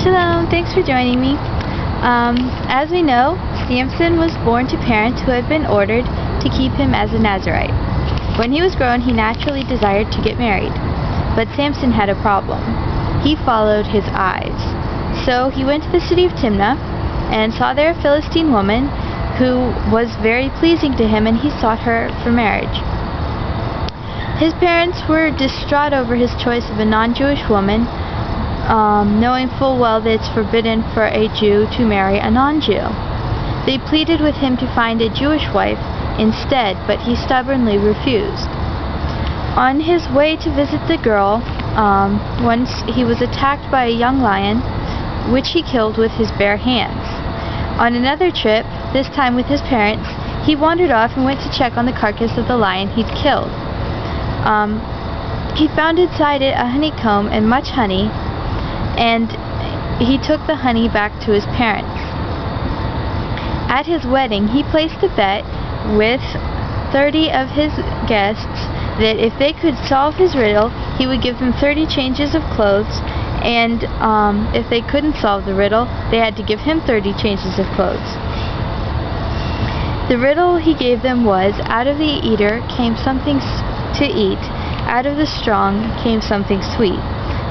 Shalom, thanks for joining me. As we know, Samson was born to parents who had been ordered to keep him as a Nazirite. When he was grown, he naturally desired to get married. But Samson had a problem. He followed his eyes. So he went to the city of Timnah and saw there a Philistine woman who was very pleasing to him, and he sought her for marriage. His parents were distraught over his choice of a non-Jewish woman, knowing full well that it's forbidden for a Jew to marry a non-Jew. They pleaded with him to find a Jewish wife instead, but he stubbornly refused. On his way to visit the girl, once he was attacked by a young lion, which he killed with his bare hands. On another trip, this time with his parents, he wandered off and went to check on the carcass of the lion he'd killed. He found inside it a honeycomb and much honey, and he took the honey back to his parents. At his wedding, he placed a bet with 30 of his guests that if they could solve his riddle, he would give them 30 changes of clothes, and if they couldn't solve the riddle, they had to give him 30 changes of clothes. The riddle he gave them was, out of the eater came something to eat, out of the strong came something sweet.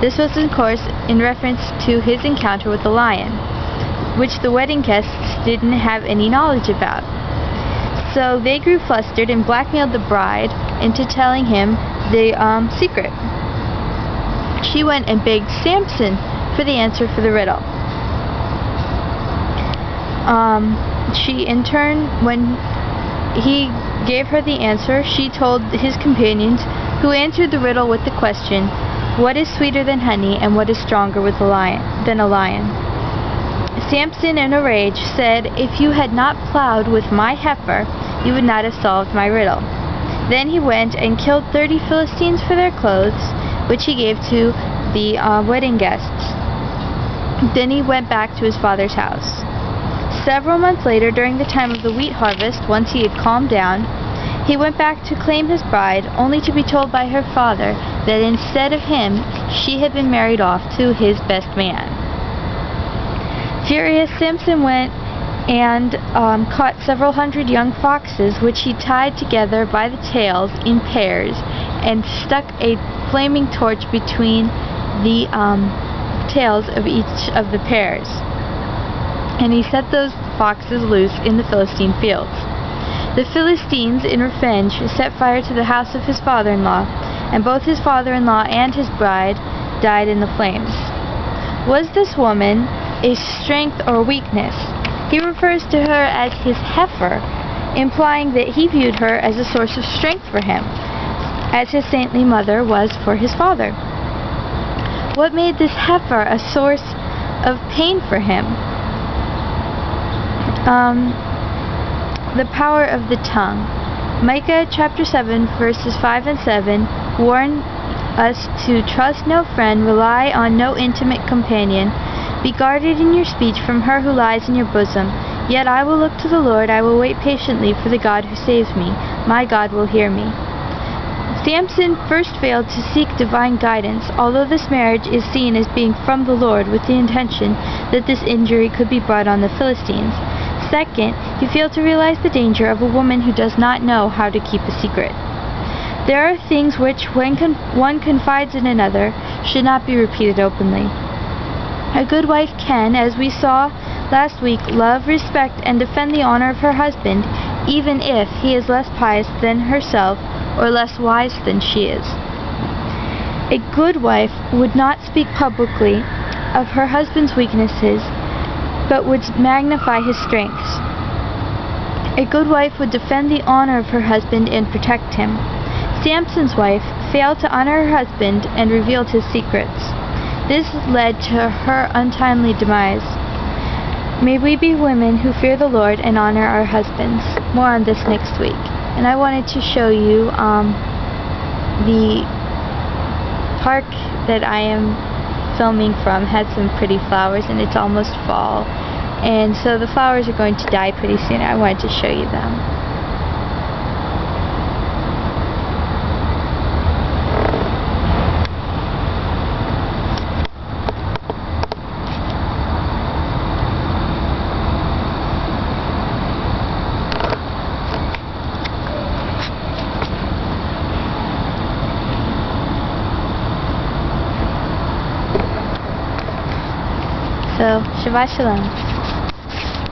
This was, of course, in reference to his encounter with the lion, which the wedding guests didn't have any knowledge about. So they grew flustered and blackmailed the bride into telling him the secret. She went and begged Samson for the answer for the riddle. She, in turn, when he gave her the answer, she told his companions, who answered the riddle with the question, "What is sweeter than honey, and what is stronger than a lion?" Samson, in a rage, said, "If you had not plowed with my heifer, you would not have solved my riddle." Then he went and killed 30 Philistines for their clothes, which he gave to the wedding guests. Then he went back to his father's house. Several months later, during the time of the wheat harvest, once he had calmed down, he went back to claim his bride, only to be told by her father that instead of him, she had been married off to his best man. Furious, Samson went and caught several hundred young foxes, which he tied together by the tails in pairs and stuck a flaming torch between the tails of each of the pairs. And he set those foxes loose in the Philistine fields. The Philistines, in revenge, set fire to the house of his father-in-law, and both his father-in-law and his bride died in the flames. Was this woman a strength or weakness? He refers to her as his heifer, implying that he viewed her as a source of strength for him, as his saintly mother was for his father. What made this heifer a source of pain for him? The power of the tongue. Micah chapter 7 verses 5 and 7 warn us to trust no friend, rely on no intimate companion. Be guarded in your speech from her who lies in your bosom. Yet I will look to the Lord, I will wait patiently for the God who saves me. My God will hear me. Samson first failed to seek divine guidance, although this marriage is seen as being from the Lord with the intention that this injury could be brought on the Philistines. Second, he failed to realize the danger of a woman who does not know how to keep a secret. There are things which, when one confides in another, should not be repeated openly. A good wife can, as we saw last week, love, respect, and defend the honor of her husband, even if he is less pious than herself or less wise than she is. A good wife would not speak publicly of her husband's weaknesses, but would magnify his strengths. A good wife would defend the honor of her husband and protect him. Samson's wife failed to honor her husband and revealed his secrets. This led to her untimely demise. May we be women who fear the Lord and honor our husbands. More on this next week. And I wanted to show you the park that I am filming from has some pretty flowers, and it's almost fall, and so the flowers are going to die pretty soon. I wanted to show you them. So, Shabbat Shalom.